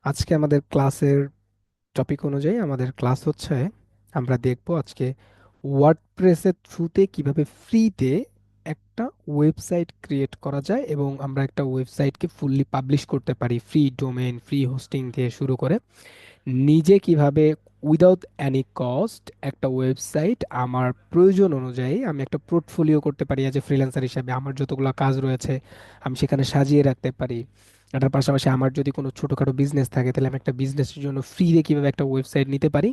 আজকে আমাদের ক্লাসের টপিক অনুযায়ী আমাদের ক্লাস হচ্ছে আমরা দেখব আজকে ওয়ার্ডপ্রেসের থ্রুতে কিভাবে ফ্রিতে একটা ওয়েবসাইট ক্রিয়েট করা যায় এবং আমরা একটা ওয়েবসাইটকে ফুললি পাবলিশ করতে পারি ফ্রি ডোমেইন ফ্রি হোস্টিং দিয়ে শুরু করে নিজে কিভাবে উইদাউট এনি কস্ট একটা ওয়েবসাইট আমার প্রয়োজন অনুযায়ী আমি একটা পোর্টফোলিও করতে পারি অ্যাজ এ ফ্রিল্যান্সার হিসাবে আমার যতগুলো কাজ রয়েছে আমি সেখানে সাজিয়ে রাখতে পারি। এটার পাশাপাশি আমার যদি কোনো ছোটোখাটো বিজনেস থাকে তাহলে আমি একটা বিজনেসের জন্য ফ্রিতে কিভাবে একটা ওয়েবসাইট নিতে পারি,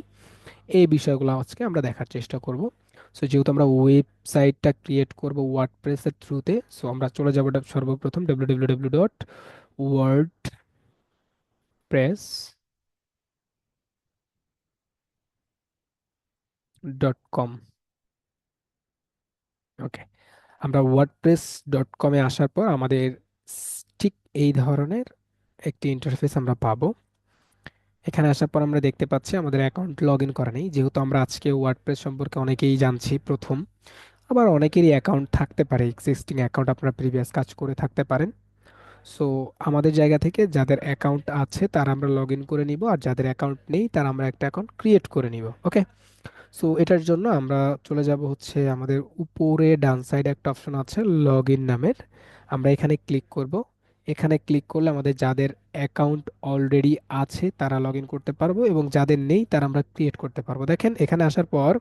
এই বিষয়গুলো আজকে আমরা দেখার চেষ্টা করব। সো যেহেতু আমরা ওয়েবসাইটটা ক্রিয়েট করব ওয়ার্ডপ্রেসের থ্রুতে, সো আমরা চলে যাবো সর্বপ্রথম www.wordpress.com। ওকে, আমরা ওয়ার্ডপ্রেস ডট কমে আসার পর আমাদের ঠিক এই ধরনের একটি ইন্টারফেস আমরা পাবো। এখানে আসার পর আমরা দেখতে পাচ্ছি আমাদের অ্যাকাউন্ট লগ ইন করা নেই, যেহেতু আমরা আজকে ওয়ার্ডপ্রেস সম্পর্কে অনেকেই জানছি প্রথম। আবার অনেকেরই অ্যাকাউন্ট থাকতে পারে, এক্সিস্টিং অ্যাকাউন্ট আপনারা প্রিভিয়াস কাজ করে থাকতে পারেন। সো আমাদের জায়গা থেকে যাদের অ্যাকাউন্ট আছে তারা আমরা লগ ইন করে নিব, আর যাদের অ্যাকাউন্ট নেই তারা আমরা একটা অ্যাকাউন্ট ক্রিয়েট করে নিব। ওকে, সো এটার জন্য আমরা চলে যাব হচ্ছে আমাদের উপরে ডান সাইডে একটা অপশন আছে লগ ইন নামের, আমরা এখানে ক্লিক করব। এখানে ক্লিক করলে আমাদের যাদের অ্যাকাউন্ট অলরেডি আছে তারা লগ ইন করতে পারবো এবং যাদের নেই তারা আমরা ক্রিয়েট করতে পারবো। দেখেন এখানে আসার পর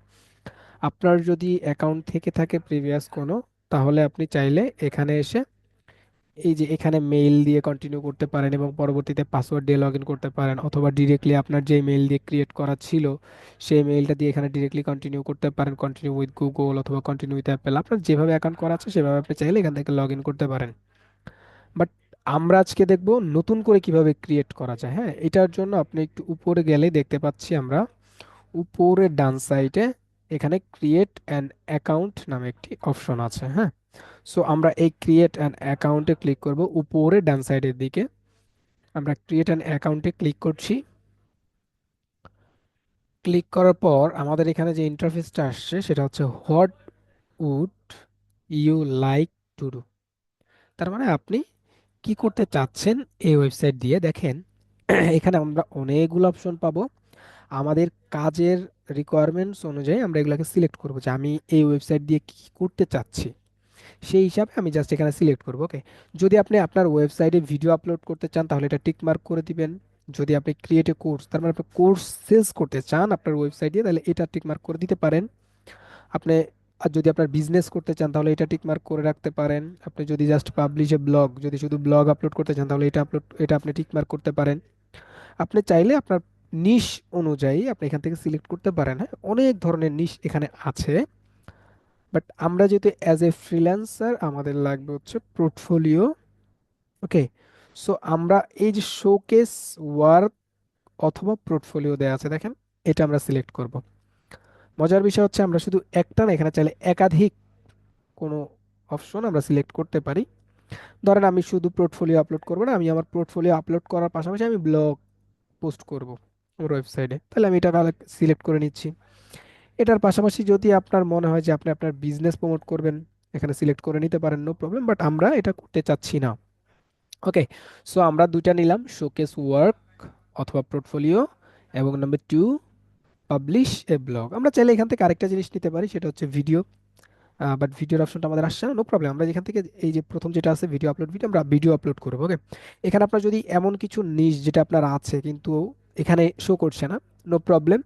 আপনার যদি অ্যাকাউন্ট থেকে থাকে প্রিভিয়াস কোনো, তাহলে আপনি চাইলে এখানে এসে এই যে এখানে মেইল দিয়ে কন্টিনিউ করতে পারেন এবং পরবর্তীতে পাসওয়ার্ড দিয়ে লগ ইন করতে পারেন, অথবা ডিরেক্টলি আপনার যে মেইল দিয়ে ক্রিয়েট করা ছিল সেই মেইলটা দিয়ে এখানে ডিরেক্টলি কন্টিনিউ করতে পারেন, কন্টিনিউ উইথ গুগল অথবা কন্টিনিউ উইথ অ্যাপেল। আপনার যেভাবে অ্যাকাউন্ট করা আছে সেভাবে আপনি চাইলে এখান থেকে লগ ইন করতে পারেন। বাট আমরা আজকে দেখব নতুন করে কিভাবে ক্রিয়েট করা যায়। হ্যাঁ, এটার জন্য আপনি একটু উপরে গেলে দেখতে পাচ্ছি আমরা উপরে ডান সাইডে এখানে ক্রিয়েট অ্যান অ্যাকাউন্ট নামে একটি অপশন আছে। হ্যাঁ, সো আমরা এই ক্রিয়েট অ্যান অ্যাকাউন্টে ক্লিক করব উপরে ডান সাইডের দিকে। আমরা ক্রিয়েট অ্যান অ্যাকাউন্টে ক্লিক করছি। ক্লিক করার পর আমাদের এখানে যে ইন্টারফেসটা আসছে সেটা হচ্ছে what would you like to do, তার মানে আপনি কি করতে চাচ্ছেন এই ওয়েবসাইট দিয়ে। দেখেন এখানে আমরা অনেকগুলো অপশন পাবো। আমাদের কাজের রিকোয়ারমেন্টস অনুযায়ী আমরা এগুলোকে সিলেক্ট করবো যে আমি এই ওয়েবসাইট দিয়ে কি করতে চাচ্ছি, সেই হিসাবে আমি জাস্ট এখানে সিলেক্ট করব। ওকে, যদি আপনি আপনার ওয়েবসাইটে ভিডিও আপলোড করতে চান তাহলে এটা টিক মার্ক করে দিবেন। যদি আপনি ক্রিয়েট এ কোর্স, তার মানে আপনি কোর্স সেলস করতে চান আপনার ওয়েবসাইটে, তাহলে এটা টিক মার্ক করে দিতে পারেন আপনি। আর যদি আপনার বিজনেস করতে চান তাহলে এটা টিক মার্ক করে রাখতে পারেন। আপনি যদি জাস্ট পাবলিশ এ ব্লগ, যদি শুধু ব্লগ আপলোড করতে চান তাহলে এটা আপনি টিক মার্ক করতে পারেন। আপনি চাইলে আপনার নিশ অনুযায়ী আপনি এখান থেকে সিলেক্ট করতে পারেন। হ্যাঁ, অনেক ধরনের নিশ এখানে আছে। বাট আমরা যেহেতু অ্যাজ এ ফ্রিল্যান্সার আমাদের লাগবে হচ্ছে পোর্টফোলিও। ওকে, সো আমরা এই যে শোকেস ওয়ার্ক অথবা পোর্টফোলিও দেওয়া আছে দেখেন, এটা আমরা সিলেক্ট করব। মজার বিষয় হচ্ছে আমরা শুধু একটা না, এখানে চাইলে একাধিক কোনো অপশন আমরা সিলেক্ট করতে পারি। ধরেন আমি শুধু পোর্টফোলিও আপলোড করবো না, আমি আমার পোর্টফোলিও আপলোড করার পাশাপাশি আমি ব্লগ পোস্ট করব আমার ওয়েবসাইটে, তাহলে আমি এটা সিলেক্ট করে নিচ্ছি। এটার পাশাপাশি যদি আপনার মনে হয় যে আপনি আপনার বিজনেস প্রমোট করবেন, এখানে সিলেক্ট করে নিতে পারেন, নো প্রবলেম, বাট আমরা এটা করতে চাচ্ছি না। ওকে, সো আমরা দুইটা নিলাম, শোকেস ওয়ার্ক অথবা পোর্টফোলিও, এবং number to publish A blog. আমরা চাইলে এখান থেকে আরেকটা জিনিস নিতে পারি, সেটা হচ্ছে ভিডিও। বাট ভিডিওর অপশনটা আমাদের আসছে না, নো প্রবলেম, আমরা এখান থেকে এই যে প্রথম যেটা আছে ভিডিও আপলোড, ভিডিও আমরা ভিডিও আপলোড করবো। ওকে, এখানে আপনার যদি এমন কিছু নিশ যেটা আপনার আছে কিন্তু এখানে শো করছে না, নো প্রবলেম,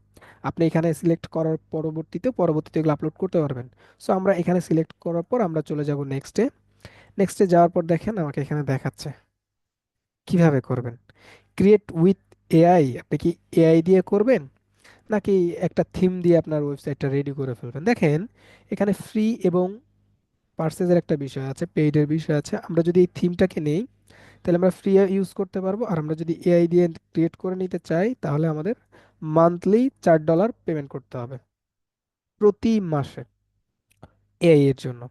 আপনি এখানে সিলেক্ট করার পরবর্তীতে এগুলো আপলোড করতে পারবেন। সো আমরা এখানে সিলেক্ট করার পর আমরা চলে যাব নেক্সটে। নেক্সটে যাওয়ার পর দেখেন আমাকে এখানে দেখাচ্ছে কিভাবে করবেন ক্রিয়েট উইথ এআই। আপনি কি এআই দিয়ে করবেন নাকি একটা থিম দিয়ে আপনার ওয়েবসাইটটা রেডি করে ফেলবেন? দেখেন এখানে ফ্রি এবং পার্সেজের একটা বিষয় আছে, পেইডের বিষয় আছে। আমরা যদি এই থিমটাকে নেই তাহলে আমরা ফ্রি ইউজ করতে পারবো, আর আমরা যদি এআই দিয়ে ক্রিয়েট করে নিতে চাই তাহলে আমাদের মান্থলি $4 পেমেন্ট করতে হবে প্রতি মাসে এআই এর জন্য।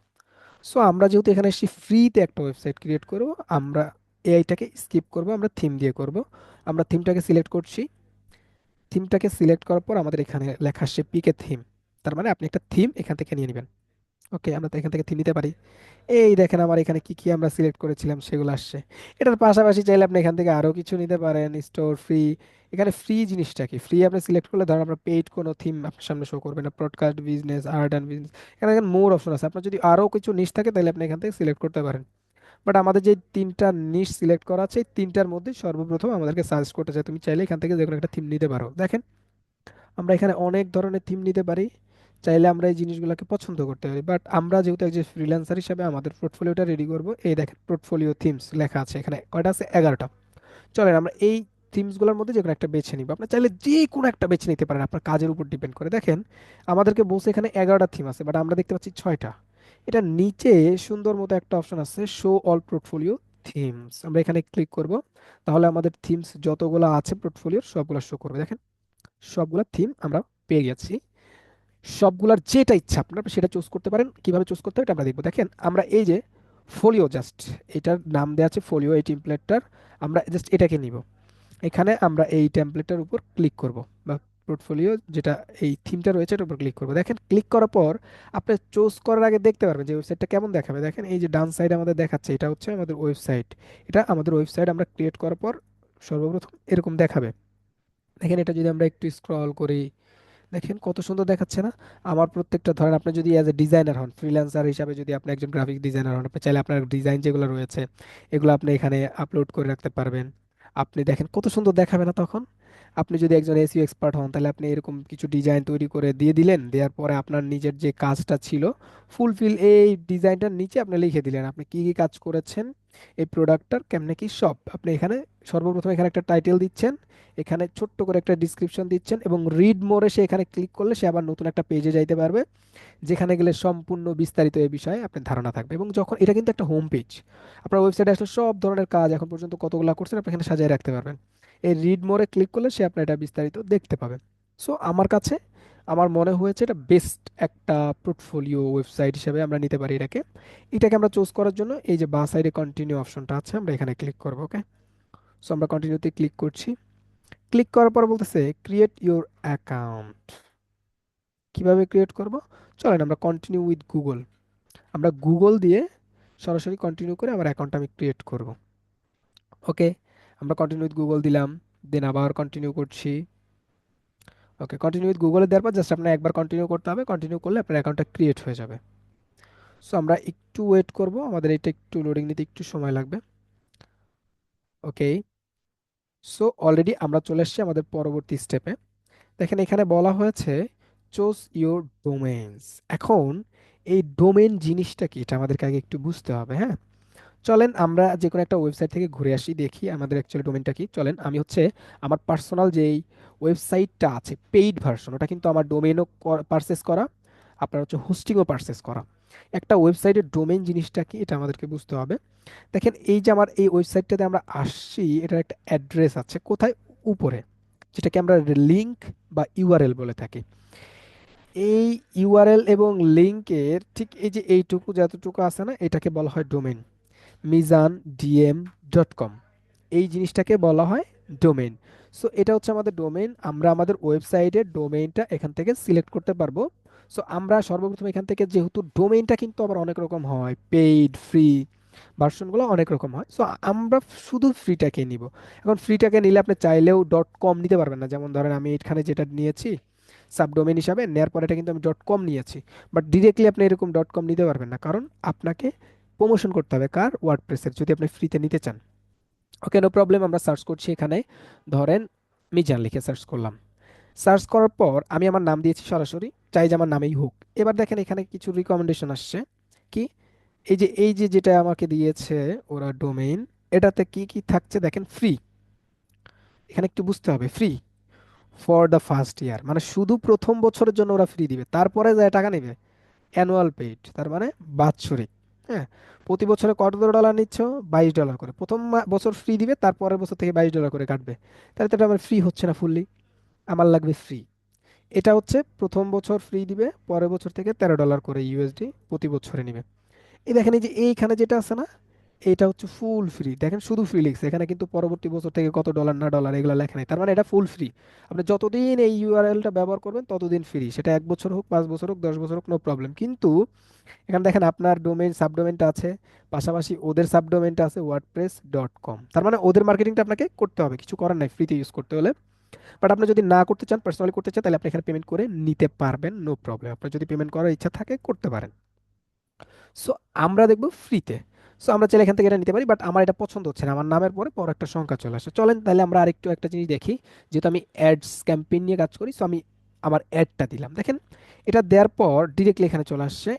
সো আমরা যেহেতু এখানে এসে ফ্রিতে একটা ওয়েবসাইট ক্রিয়েট করব, আমরা এআইটাকে স্কিপ করব, আমরা থিম দিয়ে করব। আমরা থিমটাকে সিলেক্ট করছি। থিমটাকে সিলেক্ট করার পর আমাদের এখানে লেখা আসছে পিকে থিম, তার মানে আপনি একটা থিম এখান থেকে নিয়ে নেবেন। ওকে, আমরা তো এখান থেকে থিম নিতে পারি। এই দেখেন আমার এখানে কি কি আমরা সিলেক্ট করেছিলাম সেগুলো আসছে। এটার পাশাপাশি চাইলে আপনি এখান থেকে আরো কিছু নিতে পারেন, স্টোর ফ্রি। এখানে ফ্রি জিনিসটা কি, ফ্রি আপনি সিলেক্ট করলে ধরেন আপনার পেইড কোনো থিম আপনার সামনে শো করবে না, broadcast, business, art and business. এখানে দেখেন মোর অপশন আছে, আপনার যদি আরো কিছু নিশ থাকে তাহলে আপনি এখান থেকে সিলেক্ট করতে পারেন। বাট আমাদের যে তিনটা নিশ সিলেক্ট করা আছে, এই তিনটার মধ্যে সর্বপ্রথম আমাদেরকে সাজেস্ট করতে চাই, তুমি চাইলে এখান থেকে যে কোনো একটা থিম নিতে পারো। দেখেন আমরা এখানে অনেক ধরনের থিম নিতে পারি, চাইলে আমরা এই জিনিসগুলোকে পছন্দ করতে পারি। বাট আমরা যেহেতু একজন ফ্রিল্যান্সার হিসাবে আমাদের পোর্টফোলিওটা রেডি করব, এই দেখেন পোর্টফোলিও থিমস লেখা আছে এখানে, কয়টা আছে, 11টা। চলেন আমরা এই থিমসগুলোর মধ্যে যে কোনো একটা বেছে নিব, আপনার চাইলে যে কোনো একটা বেছে নিতে পারেন, আপনার কাজের উপর ডিপেন্ড করে। দেখেন আমাদেরকে বলছে এখানে 11টা থিম আছে, বাট আমরা দেখতে পাচ্ছি 6টা। এটা নিচে সুন্দর মতো একটা অপশন আছে, শো অল পোর্টফোলিও থিমস, আমরা এখানে ক্লিক করব। তাহলে আমাদের থিমস যতগুলো আছে পোর্টফোলিওর সবগুলো শো করবে। দেখেন সবগুলা থিম আমরা পেয়ে গেছি। সবগুলার যেটা ইচ্ছা আপনার সেটা চুজ করতে পারেন, কিভাবে চুজ করতে হবে এটা আমরা দেখবো। দেখেন আমরা এই যে ফোলিও, জাস্ট এটার নাম দেওয়া আছে ফোলিও, এই টেমপ্লেটটার আমরা জাস্ট এটাকে নিব। এখানে আমরা এই টেমপ্লেটটার উপর ক্লিক করব, বা পোর্টফোলিও যেটা এই থিমটা রয়েছে এটার উপর ক্লিক করব। দেখেন ক্লিক করার পর আপনি চুজ করার আগে দেখতে পারবেন যে ওয়েবসাইটটা কেমন দেখাবে। দেখেন এই যে ডান সাইডে আমাদের দেখাচ্ছে, এটা হচ্ছে আমাদের ওয়েবসাইট। এটা আমাদের ওয়েবসাইট আমরা ক্রিয়েট করার পর সর্বপ্রথম এরকম দেখাবে। দেখেন এটা যদি আমরা একটু স্ক্রল করি, দেখেন কত সুন্দর দেখাচ্ছে না। আমার প্রত্যেকটা ধরেন আপনি যদি অ্যাজ এ ডিজাইনার হন, ফ্রিল্যান্সার হিসাবে যদি আপনি একজন গ্রাফিক ডিজাইনার হন, আপনি চাইলে আপনার ডিজাইন যেগুলো রয়েছে এগুলো আপনি এখানে আপলোড করে রাখতে পারবেন। আপনি দেখেন কত সুন্দর দেখাবে না তখন। আপনি যদি একজন এসইও এক্সপার্ট হন তাহলে আপনি এরকম কিছু ডিজাইন তৈরি করে দিয়ে দিলেন, দেওয়ার পরে আপনার নিজের যে কাজটা ছিল ফুলফিল, এই ডিজাইনটার নিচে আপনি লিখে দিলেন আপনি কি কি কাজ করেছেন, এই প্রোডাক্টটার কেমনে কি সব আপনি এখানে সর্বপ্রথম এখানে একটা টাইটেল দিচ্ছেন, এখানে ছোট্ট করে একটা ডিসক্রিপশন দিচ্ছেন, এবং রিড মোরে সে এখানে ক্লিক করলে সে আবার নতুন একটা পেজে যাইতে পারবে, যেখানে গেলে সম্পূর্ণ বিস্তারিত এই বিষয়ে আপনার ধারণা থাকবে। এবং যখন এটা কিন্তু একটা হোম পেজ, আপনার ওয়েবসাইটে আসলে সব ধরনের কাজ এখন পর্যন্ত কতগুলো করছেন আপনি এখানে সাজিয়ে রাখতে পারবেন। এই রিড মোরে ক্লিক করলে সে আপনার এটা বিস্তারিত দেখতে পাবে। সো আমার কাছে আমার মনে হয়েছে এটা বেস্ট একটা পোর্টফোলিও ওয়েবসাইট হিসেবে আমরা নিতে পারি এটাকে। এটাকে আমরা চুজ করার জন্য এই যে বাঁ সাইডে কন্টিনিউ অপশনটা আছে, আমরা এখানে ক্লিক করবো। ওকে, সো আমরা কন্টিনিউতে ক্লিক করছি। ক্লিক করার পর বলতেছে ক্রিয়েট ইউর অ্যাকাউন্ট। কিভাবে ক্রিয়েট করব, চলেন আমরা কন্টিনিউ উইথ গুগল, আমরা গুগল দিয়ে সরাসরি কন্টিনিউ করে আমার অ্যাকাউন্ট আমি ক্রিয়েট করব। ওকে, আমরা কন্টিনিউ উইথ গুগল দিলাম, দেন আবার কন্টিনিউ করছি। ওকে, কন্টিনিউ উইথ গুগলে দেওয়ার পর জাস্ট আপনার একবার কন্টিনিউ করতে হবে, কন্টিনিউ করলে আপনার অ্যাকাউন্টটা ক্রিয়েট হয়ে যাবে। সো আমরা একটু ওয়েট করব, আমাদের এটা একটু লোডিং নিতে একটু সময় লাগবে। ওকে, সো অলরেডি আমরা চলে এসেছি আমাদের পরবর্তী স্টেপে। দেখেন এখানে বলা হয়েছে চুজ ইওর ডোমেইনস। এখন এই ডোমেইন জিনিসটা কি এটা আমাদেরকে আগে একটু বুঝতে হবে। হ্যাঁ, চলেন আমরা যে কোনো একটা ওয়েবসাইট থেকে ঘুরে আসি, দেখি আমাদের অ্যাকচুয়ালি ডোমেইনটা কি। চলেন আমি হচ্ছে আমার পার্সোনাল যেই ওয়েবসাইটটা আছে পেইড ভার্সন, ওটা কিন্তু আমার ডোমেইনও পারচেস করা, আপনার হচ্ছে হোস্টিংও পারচেস করা। একটা ওয়েবসাইটের ডোমেইন জিনিসটা কি এটা আমাদেরকে বুঝতে হবে। দেখেন এই যে আমার এই ওয়েবসাইটটাতে আমরা আসছি, এটার একটা অ্যাড্রেস আছে কোথায়, উপরে, যেটাকে আমরা লিংক বা ইউআরএল বলে থাকি। এই ইউআরএল এবং লিংকের ঠিক এই যে এইটুকু যতটুকু আছে না, এটাকে বলা হয় ডোমেন। mizandm.com, এই জিনিসটাকে বলা হয় ডোমেন। সো এটা হচ্ছে আমাদের ডোমেন, আমরা আমাদের ওয়েবসাইটের ডোমেইনটা এখান থেকে সিলেক্ট করতে পারবো। সো আমরা সর্বপ্রথম এখান থেকে, যেহেতু ডোমেইনটা কিন্তু আবার অনেক রকম হয়, পেইড, ফ্রি ভার্সনগুলো অনেক রকম হয়, সো আমরা শুধু ফ্রিটাকে নিব। এখন ফ্রিটাকে নিলে আপনি চাইলেও ডট কম নিতে পারবেন না, যেমন ধরেন আমি এখানে যেটা নিয়েছি সাবডোমেন হিসাবে নেয়ার পরে এটা কিন্তু আমি ডট কম নিয়েছি। বাট ডিরেক্টলি আপনি এরকম ডট কম নিতে পারবেন না, কারণ আপনাকে প্রমোশন করতে হবে কার, ওয়ার্ডপ্রেসের, যদি আপনি ফ্রিতে নিতে চান। ওকে, নো প্রবলেম, আমরা সার্চ করছি এখানে, ধরেন মিজান লিখে সার্চ করলাম। সার্চ করার পর আমি আমার নাম দিয়েছি সরাসরি, চাই যে আমার নামেই হোক। এবার দেখেন এখানে কিছু রিকমেন্ডেশন আসছে, কি, এই যে যেটা আমাকে দিয়েছে ওরা ডোমেইন, এটাতে কি কি থাকছে দেখেন, ফ্রি। এখানে একটু বুঝতে হবে, free for the first year, মানে শুধু প্রথম বছরের জন্য ওরা ফ্রি দিবে, তারপরে যা টাকা নেবে অ্যানুয়াল পেইড, তার মানে বাৎসরিক। হ্যাঁ, প্রতি বছরে কত ডলার নিচ্ছ, $22 করে। প্রথম বছর ফ্রি দিবে, তারপরের বছর থেকে $22 করে কাটবে। তাহলে তো এটা আমার ফ্রি হচ্ছে না ফুললি, আমার লাগবে ফ্রি। এটা হচ্ছে প্রথম বছর ফ্রি দিবে, পরের বছর থেকে $13 করে ইউএসডি প্রতি বছরে নিবে। এই দেখেন এই যে এইখানে যেটা আছে না, এটা হচ্ছে ফুল ফ্রি। দেখেন শুধু ফ্রি লিখছে, এখানে কিন্তু পরবর্তী বছর থেকে কত ডলার না ডলার এগুলো লেখা নেই, তার মানে এটা ফুল ফ্রি। আপনি যতদিন এই ইউআরএলটা ব্যবহার করবেন ততদিন ফ্রি, সেটা 1 বছর হোক, 5 বছর হোক, 10 বছর হোক, নো প্রবলেম। কিন্তু এখানে দেখেন আপনার ডোমেইন সাবডোমেইনটা আছে, পাশাপাশি ওদের সাবডোমেইনটা আছে wordpress.com, তার মানে ওদের মার্কেটিংটা আপনাকে করতে হবে, কিছু করার নাই ফ্রিতে ইউজ করতে হলে। বাট আপনি যদি না করতে চান, পার্সোনালি করতে চান, তাহলে আপনি এখানে পেমেন্ট করে নিতে পারবেন, নো প্রবলেম। আপনার যদি পেমেন্ট করার ইচ্ছা থাকে করতে পারেন। সো আমরা দেখবো ফ্রিতে। সো আমরা চাইলে এখান থেকে এটা নিতে পারি, বাট আমার এটা পছন্দ হচ্ছে না, আমার নামের পরে পর একটা সংখ্যা চলে আসে। চলেন তাহলে আমরা আরেকটু একটা জিনিস দেখি। যেহেতু আমি অ্যাডস ক্যাম্পেইন নিয়ে কাজ করি, সো আমি আমার অ্যাডটা দিলাম। দেখেন এটা দেওয়ার পর ডিরেক্টলি এখানে চলে আসছে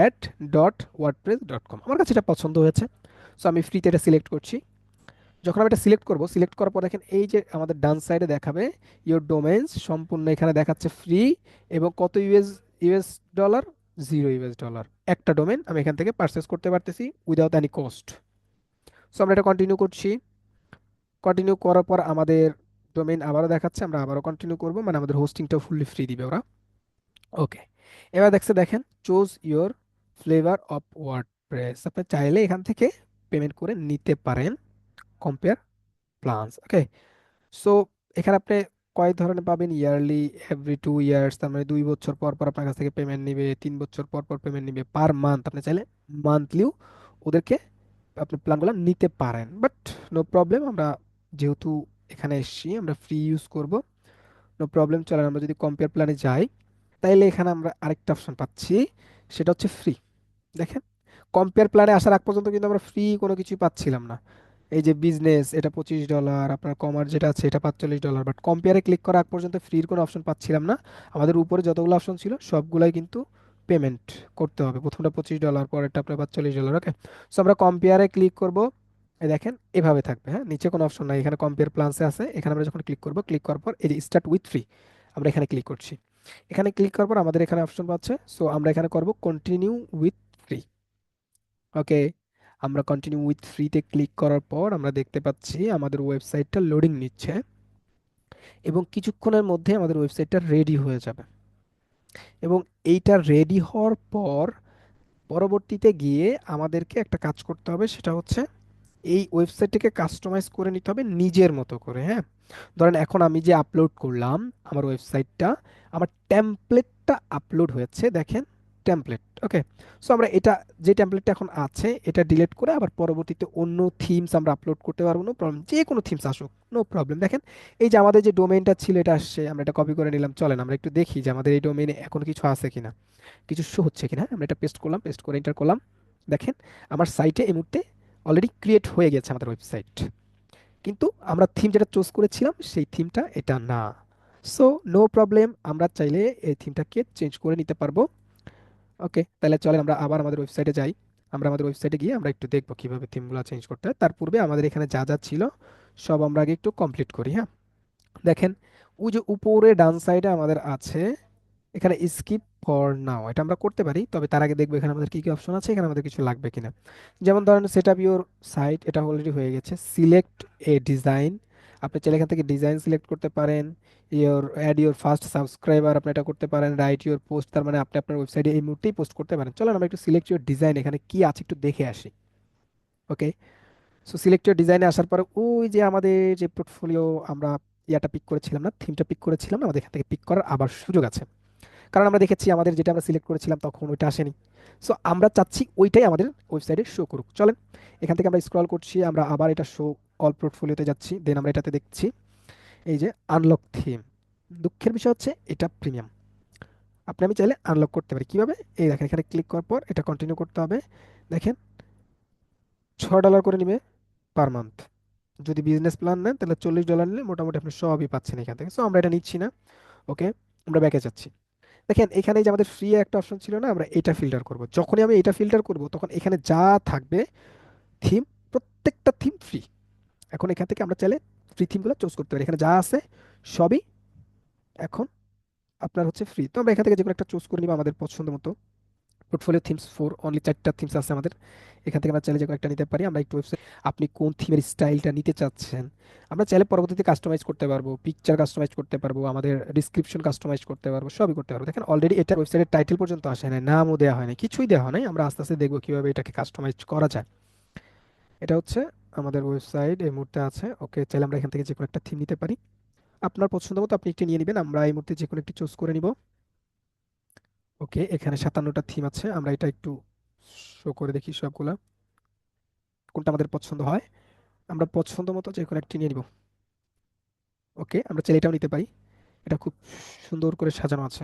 ad.wordpress.com। আমার কাছে এটা পছন্দ হয়েছে, সো আমি ফ্রিতে এটা সিলেক্ট করছি। যখন আমি এটা সিলেক্ট করব, সিলেক্ট করার পর দেখেন এই যে আমাদের ডান সাইডে দেখাবে ইওর ডোমেইনস সম্পূর্ণ, এখানে দেখাচ্ছে ফ্রি এবং কত ইউএস ডলার, 0 ইউএস ডলার। একটা ডোমেন আমি এখান থেকে পারচেস করতে পারতেছি উইদাউট এনি কস্ট। সো আমরা এটা কন্টিনিউ করছি। কন্টিনিউ করার পর আমাদের ডোমেইন আবারও দেখাচ্ছে, আমরা আবারও কন্টিনিউ করব, মানে আমাদের হোস্টিংটাও ফুললি ফ্রি দিবে ওরা। ওকে, এবার দেখেন choose your flavour of WordPress, আপনি চাইলে এখান থেকে পেমেন্ট করে নিতে পারেন, কম্পেয়ার প্লানস। ওকে, সো এখানে আপনি কয়েক ধরনের পাবেন, ইয়ারলি, এভরি 2 ইয়ার্স, তার মানে 2 বছর পর পর আপনার কাছ থেকে পেমেন্ট নিবে, 3 বছর পর পর পেমেন্ট নিবে, পার মান্থ আপনি চাইলে মান্থলিও ওদেরকে আপনি প্ল্যানগুলো নিতে পারেন। বাট নো প্রবলেম, আমরা যেহেতু এখানে এসেছি আমরা ফ্রি ইউজ করব, নো প্রবলেম। চলেন আমরা যদি কম্পেয়ার প্ল্যানে যাই, তাইলে এখানে আমরা আরেকটা অপশন পাচ্ছি, সেটা হচ্ছে ফ্রি। দেখেন কম্পেয়ার প্ল্যানে আসার আগ পর্যন্ত কিন্তু আমরা ফ্রি কোনো কিছুই পাচ্ছিলাম না। এই যে বিজনেস এটা $25, আপনার কমার্স যেটা আছে এটা $45, বাট কম্পেয়ারে ক্লিক করা আগ পর্যন্ত ফ্রির কোনো অপশন পাচ্ছিলাম না। আমাদের উপরে যতগুলো অপশন ছিল সবগুলাই কিন্তু পেমেন্ট করতে হবে, প্রথমটা $25, পরেরটা আপনার $45। ওকে, সো আমরা কম্পেয়ারে ক্লিক করব। এই দেখেন এভাবে থাকবে, হ্যাঁ, নিচে কোনো অপশন নাই, এখানে কম্পেয়ার প্ল্যানসে আছে। এখানে আমরা যখন ক্লিক করব, ক্লিক করার পর এই যে স্টার্ট উইথ ফ্রি, আমরা এখানে ক্লিক করছি। এখানে ক্লিক করার পর আমাদের এখানে অপশন পাচ্ছে, সো আমরা এখানে করব কন্টিনিউ উইথ ফ্রি। ওকে, আমরা কন্টিনিউ উইথ ফ্রিতে ক্লিক করার পর আমরা দেখতে পাচ্ছি আমাদের ওয়েবসাইটটা লোডিং নিচ্ছে এবং কিছুক্ষণের মধ্যে আমাদের ওয়েবসাইটটা রেডি হয়ে যাবে। এবং এইটা রেডি হওয়ার পর পরবর্তীতে গিয়ে আমাদেরকে একটা কাজ করতে হবে, সেটা হচ্ছে এই ওয়েবসাইটটাকে কাস্টমাইজ করে নিতে হবে নিজের মতো করে। হ্যাঁ, ধরেন এখন আমি যে আপলোড করলাম আমার ওয়েবসাইটটা, আমার টেমপ্লেটটা আপলোড হয়েছে, দেখেন টেমপ্লেট। ওকে, সো আমরা এটা, যে টেমপ্লেটটা এখন আছে এটা ডিলিট করে আবার পরবর্তীতে অন্য থিমস আমরা আপলোড করতে পারবো, নো প্রবলেম, যে কোনো থিমস আসুক, নো প্রবলেম। দেখেন এই যে আমাদের যে ডোমেইনটা ছিল এটা আসছে, আমরা এটা কপি করে নিলাম। চলেন আমরা একটু দেখি যে আমাদের এই ডোমেইনে এখন কিছু আছে কিনা, কিছু শো হচ্ছে কিনা। আমরা এটা পেস্ট করলাম, পেস্ট করে এন্টার করলাম। দেখেন আমার সাইটে এই মুহূর্তে অলরেডি ক্রিয়েট হয়ে গেছে আমাদের ওয়েবসাইট, কিন্তু আমরা থিম যেটা চুজ করেছিলাম সেই থিমটা এটা না। সো নো প্রবলেম, আমরা চাইলে এই থিমটাকে চেঞ্জ করে নিতে পারবো। ওকে, তাহলে চলেন আমরা আবার আমাদের ওয়েবসাইটে যাই। আমরা আমাদের ওয়েবসাইটে গিয়ে আমরা একটু দেখবো কিভাবে থিমগুলো চেঞ্জ করতে হয়। তার পূর্বে আমাদের এখানে যা যা ছিল সব আমরা আগে একটু কমপ্লিট করি। হ্যাঁ, দেখেন ওই যে উপরে ডান সাইডে আমাদের আছে এখানে স্কিপ ফর নাও, এটা আমরা করতে পারি, তবে তার আগে দেখবো এখানে আমাদের কি কি অপশন আছে, এখানে আমাদের কিছু লাগবে কিনা। যেমন ধরেন সেট আপ ইউর সাইট, এটা অলরেডি হয়ে গেছে। সিলেক্ট এ ডিজাইন, আপনি চাইলে এখান থেকে ডিজাইন সিলেক্ট করতে পারেন। Your add your first subscriber, আপনি এটা করতে পারেন। রাইট ইওর পোস্ট, তার মানে আপনি আপনার ওয়েবসাইটে এই মুহূর্তেই পোস্ট করতে পারেন। চলেন আমরা একটু সিলেক্ট ইউর ডিজাইন এখানে কি আছে একটু দেখে আসি। ওকে, সো সিলেক্ট ইউর ডিজাইনে আসার পরে ওই যে আমাদের যে পোর্টফোলিও আমরা ইয়াটা পিক করেছিলাম না, থিমটা পিক করেছিলাম না, আমাদের এখান থেকে পিক করার আবার সুযোগ আছে। কারণ আমরা দেখেছি আমাদের যেটা আমরা সিলেক্ট করেছিলাম তখন ওইটা আসেনি। সো আমরা চাচ্ছি ওইটাই আমাদের ওয়েবসাইটে শো করুক। চলেন এখান থেকে আমরা স্ক্রল করছি, আমরা আবার এটা শো অল পোর্টফোলিওতে যাচ্ছি, দেন আমরা এটাতে দেখছি এই যে আনলক থিম। দুঃখের বিষয় হচ্ছে এটা প্রিমিয়াম, আপনি আমি চাইলে আনলক করতে পারি কিভাবে, এই দেখেন এখানে ক্লিক করার পর এটা কন্টিনিউ করতে হবে। দেখেন $6 করে নিবে পার মান্থ। যদি বিজনেস প্ল্যান নেন তাহলে $40 নিলে মোটামুটি আপনি সবই পাচ্ছেন এখান থেকে। সো আমরা এটা নিচ্ছি না। ওকে, আমরা ব্যাকে যাচ্ছি। দেখেন এখানে যে আমাদের ফ্রি একটা অপশন ছিল না, আমরা এটা ফিল্টার করব। যখনই আমি এটা ফিল্টার করব তখন এখানে যা থাকবে থিম, প্রত্যেকটা থিম ফ্রি। এখন এখান থেকে আমরা চাইলে ফ্রি থিমগুলো চুজ করতে পারি, এখানে যা আছে সবই এখন আপনার হচ্ছে ফ্রি। তো আমরা এখান থেকে যে কোনো একটা চুজ করে নিব আমাদের পছন্দ মতো। পোর্টফোলিও থিমস 4, অনলি 4টা থিমস আছে আমাদের, এখান থেকে আমরা চাইলে যে কোনো একটা নিতে পারি। আমরা একটু ওয়েবসাইট, আপনি কোন থিমের স্টাইলটা নিতে চাচ্ছেন আমরা চাইলে পরবর্তীতে কাস্টমাইজ করতে পারবো, পিকচার কাস্টমাইজ করতে পারবো, আমাদের ডিসক্রিপশন কাস্টমাইজ করতে পারবো, সবই করতে পারবো। দেখেন অলরেডি এটা ওয়েবসাইটের টাইটেল পর্যন্ত আসে নাই, নামও দেওয়া হয় না, কিছুই দেওয়া হয় নাই। আমরা আস্তে আস্তে দেখবো কিভাবে এটাকে কাস্টমাইজ করা যায়। এটা হচ্ছে আমাদের ওয়েবসাইট এই মুহূর্তে আছে। ওকে, চাইলে আমরা এখান থেকে যে কোনো একটা থিম নিতে পারি। আপনার পছন্দ মতো আপনি একটি নিয়ে নেবেন, আমরা এই মুহূর্তে যে কোনো একটি চুজ করে নিব। ওকে, এখানে 57টা থিম আছে, আমরা এটা একটু শো করে দেখি সবগুলা কোনটা আমাদের পছন্দ হয়। আমরা পছন্দ মতো যে কোনো একটি নিয়ে নিব। ওকে, আমরা চাইলে এটাও নিতে পারি। এটা খুব সুন্দর করে সাজানো আছে।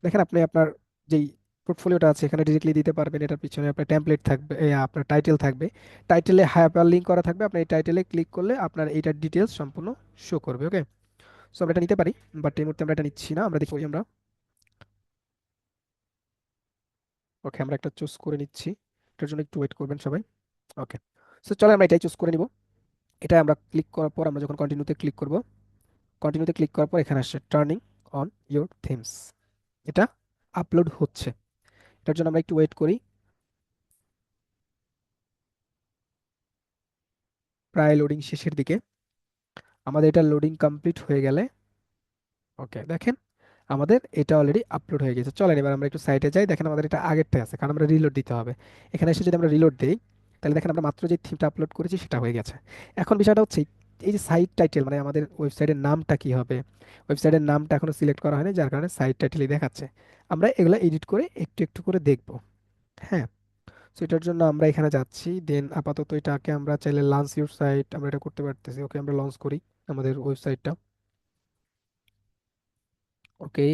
দেখেন, আপনি আপনার যেই পোর্টফোলিওটা আছে এখানে ডিরেক্টলি দিতে পারবেন। এটার পিছনে আপনার টেমপ্লেট থাকবে, আপনার টাইটেল থাকবে। টাইটেলে হাইপার লিঙ্ক করা থাকবে, আপনি এই টাইটেলে ক্লিক করলে আপনার এইটার ডিটেলস সম্পূর্ণ শো করবে। ওকে, সো আমরা এটা নিতে পারি, বাট এই মুহূর্তে আমরা এটা নিচ্ছি না, আমরা দেখি আমরা। ওকে, আমরা একটা চুজ করে নিচ্ছি, এটার জন্য একটু ওয়েট করবেন সবাই। ওকে, সো চলো আমরা এটাই চুজ করে নিব। এটা আমরা ক্লিক করার পর আমরা যখন কন্টিনিউতে ক্লিক করব, কন্টিনিউতে ক্লিক করার পর এখানে আসছে টার্নিং অন ইওর থিমস। এটা আপলোড হচ্ছে, এটার জন্য আমরা একটু ওয়েট করি। প্রায় লোডিং শেষের দিকে, আমাদের এটা লোডিং কমপ্লিট হয়ে গেলে, ওকে দেখেন আমাদের এটা অলরেডি আপলোড হয়ে গেছে। চলেন এবার আমরা একটু সাইটে যাই। দেখেন আমাদের এটা আগেরটাই আছে, কারণ আমরা রিলোড দিতে হবে। এখানে এসে যদি আমরা রিলোড দিই, তাহলে দেখেন আমরা মাত্র যে থিমটা আপলোড করেছি সেটা হয়ে গেছে। এখন বিষয়টা হচ্ছে এই যে সাইট টাইটেল, মানে আমাদের ওয়েবসাইটের নামটা কি হবে। ওয়েবসাইটের নামটা এখনো সিলেক্ট করা হয়নি, যার কারণে সাইট টাইটেলই দেখাচ্ছে। আমরা এগুলো এডিট করে একটু একটু করে দেখব। হ্যাঁ, সো এটার জন্য আমরা এখানে যাচ্ছি, দেন আপাতত এটাকে আমরা চাইলে লঞ্চ ইউর সাইট আমরা এটা করতে পারতেছি। ওকে, আমরা লঞ্চ করি আমাদের ওয়েবসাইটটা। ওকে,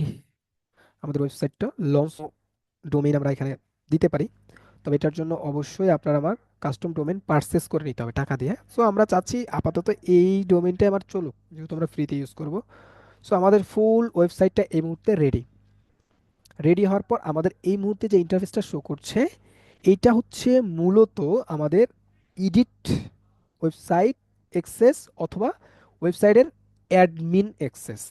আমাদের ওয়েবসাইটটা লঞ্চ ডোমেইন আমরা এখানে দিতে পারি। তবে এটার জন্য অবশ্যই আপনার আমার কাস্টম ডোমেইন পারচেস করে নিতে হবে টাকা দিয়ে। সো আমরা চাচ্ছি আপাতত এই ডোমেইনটাই আমার চলুক, যেহেতু আমরা ফ্রিতে ইউজ করব। সো আমাদের ফুল ওয়েবসাইটটা এই মুহূর্তে রেডি। রেডি হওয়ার পর আমাদের এই মুহূর্তে যে ইন্টারফেসটা শো করছে, এইটা হচ্ছে মূলত আমাদের ইডিট ওয়েবসাইট অ্যাক্সেস অথবা ওয়েবসাইটের অ্যাডমিন অ্যাক্সেস,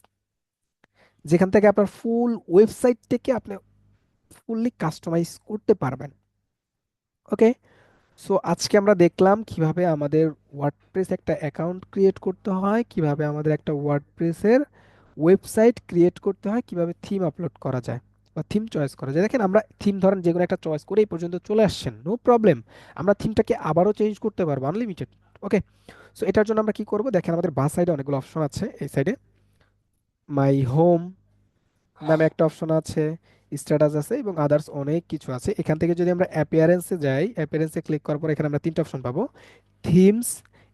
যেখান থেকে আপনার ফুল ওয়েবসাইটটাকে আপনি ফুললি কাস্টমাইজ করতে পারবেন। ওকে, সো আজকে আমরা দেখলাম কিভাবে আমাদের ওয়ার্ডপ্রেস একটা অ্যাকাউন্ট ক্রিয়েট করতে হয়, কিভাবে আমাদের একটা ওয়ার্ডপ্রেসের ওয়েবসাইট ক্রিয়েট করতে হয়, কিভাবে থিম আপলোড করা যায় বা থিম চয়েস করা যায়। দেখেন আমরা থিম ধরেন যে কোনো একটা চয়েস করে এই পর্যন্ত চলে আসছেন, নো প্রবলেম। আমরা থিমটাকে আবারও চেঞ্জ করতে পারবো আনলিমিটেড। ওকে, সো এটার জন্য আমরা কি করব, দেখেন আমাদের বাঁ সাইডে অনেকগুলো অপশন আছে। এই সাইডে মাই হোম নামে একটা অপশন আছে, স্ট্যাটাস আছে এবং আদার্স অনেক কিছু আছে। এখান থেকে যদি আমরা অ্যাপিয়ারেন্সে যাই, অ্যাপিয়ারেন্সে ক্লিক করার পর এখানে আমরা তিনটা অপশন পাবো, থিমস,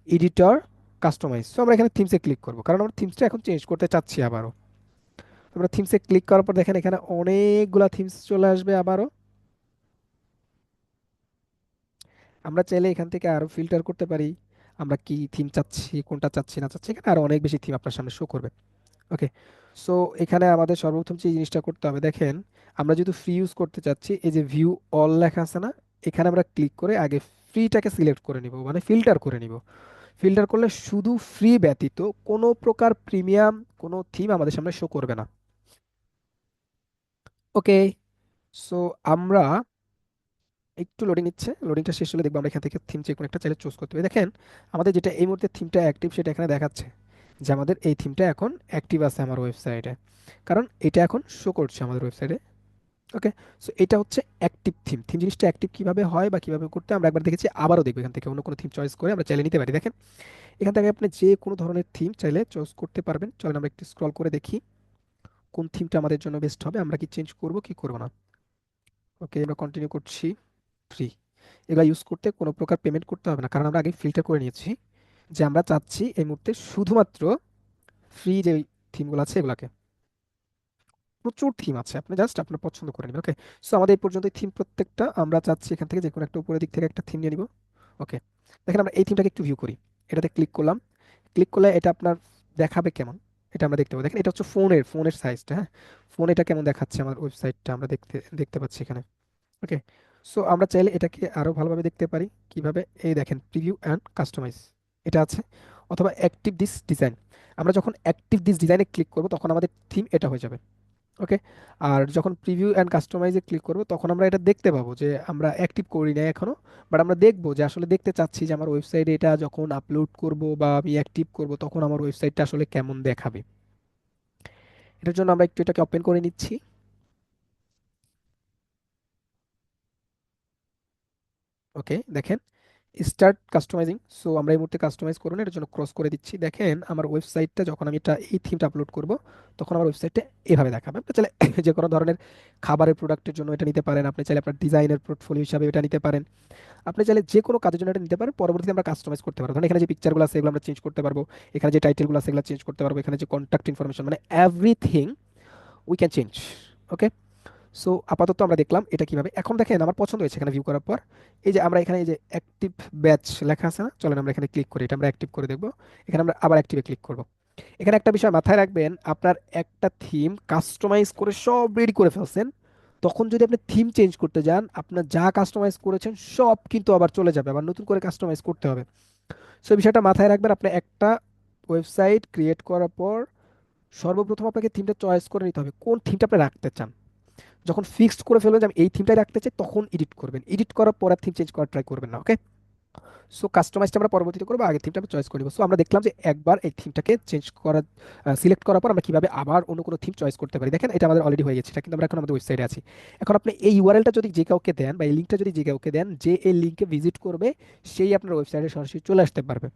এডিটর, কাস্টমাইজ। সো আমরা এখানে থিমসে ক্লিক করব, কারণ আমরা থিমসটা এখন চেঞ্জ করতে চাচ্ছি আবারও। তো আমরা থিমসে ক্লিক করার পর দেখেন এখানে অনেকগুলা থিমস চলে আসবে আবারও। আমরা চাইলে এখান থেকে আরো ফিল্টার করতে পারি, আমরা কি থিম চাচ্ছি, কোনটা চাচ্ছি না চাচ্ছি। এখানে আরো অনেক বেশি থিম আপনার সামনে শো করবে। ওকে, সো এখানে আমাদের সর্বপ্রথম যে জিনিসটা করতে হবে, দেখেন আমরা যেহেতু ফ্রি ইউজ করতে চাচ্ছি, এই যে ভিউ অল লেখা আছে না, এখানে আমরা ক্লিক করে আগে ফ্রিটাকে সিলেক্ট করে নিব, মানে ফিল্টার করে নিব। ফিল্টার করলে শুধু ফ্রি ব্যতীত কোনো প্রকার প্রিমিয়াম কোনো থিম আমাদের সামনে শো করবে না। ওকে, সো আমরা একটু লোডিং নিচ্ছে, লোডিংটা শেষ হলে দেখবো আমরা এখান থেকে থিম যে কোনো একটা চাইলে চুজ করতে হবে। দেখেন আমাদের যেটা এই মুহূর্তে থিমটা অ্যাক্টিভ সেটা এখানে দেখাচ্ছে যে আমাদের এই থিমটা এখন অ্যাক্টিভ আছে আমার ওয়েবসাইটে, কারণ এটা এখন শো করছে আমাদের ওয়েবসাইটে। ওকে, সো এটা হচ্ছে অ্যাক্টিভ থিম। থিম জিনিসটা অ্যাক্টিভ কিভাবে হয় বা কিভাবে করতে আমরা একবার দেখেছি, আবারও দেখবো। এখান থেকে অন্য কোনো থিম চয়েস করে আমরা চাইলে নিতে পারি। দেখেন এখান থেকে আপনি যে কোনো ধরনের থিম চাইলে চয়েস করতে পারবেন। চলেন আমরা একটু স্ক্রল করে দেখি কোন থিমটা আমাদের জন্য বেস্ট হবে, আমরা কি চেঞ্জ করব কি করব না। ওকে, আমরা কন্টিনিউ করছি। ফ্রি, এগুলো ইউজ করতে কোনো প্রকার পেমেন্ট করতে হবে না, কারণ আমরা আগে ফিল্টার করে নিয়েছি যে আমরা চাচ্ছি এই মুহূর্তে শুধুমাত্র ফ্রি যে থিমগুলো আছে এগুলাকে। প্রচুর থিম আছে, আপনি জাস্ট আপনার পছন্দ করে নেবেন। ওকে, সো আমাদের এই পর্যন্ত থিম প্রত্যেকটা আমরা চাচ্ছি এখান থেকে যে কোনো একটা উপরের দিক থেকে একটা থিম নিয়ে নিব। ওকে, দেখেন আমরা এই থিমটাকে একটু ভিউ করি। এটাতে ক্লিক করলাম, ক্লিক করলে এটা আপনার দেখাবে কেমন, এটা আমরা দেখতে পাবো। দেখেন এটা হচ্ছে ফোনের সাইজটা। হ্যাঁ, ফোন এটা কেমন দেখাচ্ছে আমার ওয়েবসাইটটা আমরা দেখতে দেখতে পাচ্ছি এখানে। ওকে, সো আমরা চাইলে এটাকে আরো ভালোভাবে দেখতে পারি কিভাবে, এই দেখেন প্রিভিউ অ্যান্ড কাস্টমাইজ এটা আছে, অথবা অ্যাক্টিভ দিস ডিজাইন। আমরা যখন অ্যাক্টিভ দিস ডিজাইনে ক্লিক করব তখন আমাদের থিম এটা হয়ে যাবে। ওকে, আর যখন প্রিভিউ অ্যান্ড কাস্টমাইজে ক্লিক করব তখন আমরা এটা দেখতে পাবো যে আমরা অ্যাক্টিভ করি না এখনো, বাট আমরা দেখবো যে আসলে দেখতে চাচ্ছি যে আমার ওয়েবসাইটে এটা যখন আপলোড করব বা আমি অ্যাক্টিভ করব তখন আমার ওয়েবসাইটটা আসলে কেমন দেখাবে। এটার জন্য আমরা একটু এটাকে ওপেন করে নিচ্ছি। ওকে, দেখেন স্টার্ট কাস্টমাইজিং। সো আমরা এই মুহূর্তে কাস্টমাইজ করুন, এর জন্য ক্রস করে দিচ্ছি। দেখেন আমার ওয়েবসাইটটা যখন আমি এটা এই থিমটা আপলোড করব, তখন আমার ওয়েবসাইটটা এভাবে দেখাবে। আপনি চাইলে যে কোনো ধরনের খাবারের প্রোডাক্টের জন্য এটা নিতে পারেন, আপনি চাইলে আপনার ডিজাইনের পোর্টফোলিও হিসাবে এটা নিতে পারেন, আপনি চাইলে যে কোনো কাজের জন্য এটা নিতে পারেন। পরবর্তীতে আমরা কাস্টমাইজ করতে পারবো। ধরুন এখানে যে পিকচারগুলো আছে এগুলো আমরা চেঞ্জ করতে পারবো, এখানে যে টাইটেলগুলো আছে এগুলো চেঞ্জ করতে পারবো, এখানে যে কন্ট্যাক্ট ইনফরমেশন, মানে everything we can change. Okay. So আপাতত আমরা দেখলাম এটা কিভাবে। এখন দেখেন আমার পছন্দ হয়েছে এখানে ভিউ করার পর। এই যে আমরা এখানে এই যে অ্যাক্টিভ ব্যাচ লেখা আছে না, চলেন আমরা এখানে ক্লিক করি, এটা আমরা অ্যাক্টিভ করে দেখবো। এখানে আমরা আবার অ্যাক্টিভে ক্লিক করব। এখানে একটা বিষয় মাথায় রাখবেন, আপনার একটা থিম কাস্টমাইজ করে সব রেডি করে ফেলছেন, তখন যদি আপনি থিম চেঞ্জ করতে যান, আপনার যা কাস্টমাইজ করেছেন সব কিন্তু আবার চলে যাবে, আবার নতুন করে কাস্টমাইজ করতে হবে। সো এই বিষয়টা মাথায় রাখবেন। আপনি একটা ওয়েবসাইট ক্রিয়েট করার পর সর্বপ্রথম আপনাকে থিমটা চয়েস করে নিতে হবে কোন থিমটা আপনি রাখতে চান। যখন ফিক্সড করে ফেলবেন যে আমি এই থিমটাই রাখতে চাই, তখন এডিট করবেন। এডিট করার পর আর থিম চেঞ্জ করার ট্রাই করবেন না। ওকে। সো কাস্টমাইজটা আমরা পরবর্তীতে করবো, আগে থিমটা আমরা চয়েস করে নিব। সো আমরা দেখলাম যে একবার এই থিমটাকে চেঞ্জ করা, সিলেক্ট করার পর আমরা কিভাবে আবার অন্য কোনো থিম চয়েস করতে পারি। দেখেন এটা আমাদের অলরেডি হয়ে গেছে, এটা কিন্তু আমরা এখন আমাদের ওয়েবসাইটে আছি। এখন আপনি এই ইউআরএলটা যদি যে কাউকে দেন, বা এই লিঙ্কটা যদি যে কাউকে দেন, যে এই লিঙ্কে ভিজিট করবে সেই আপনার ওয়েবসাইটে সরাসরি চলে আসতে পারবে।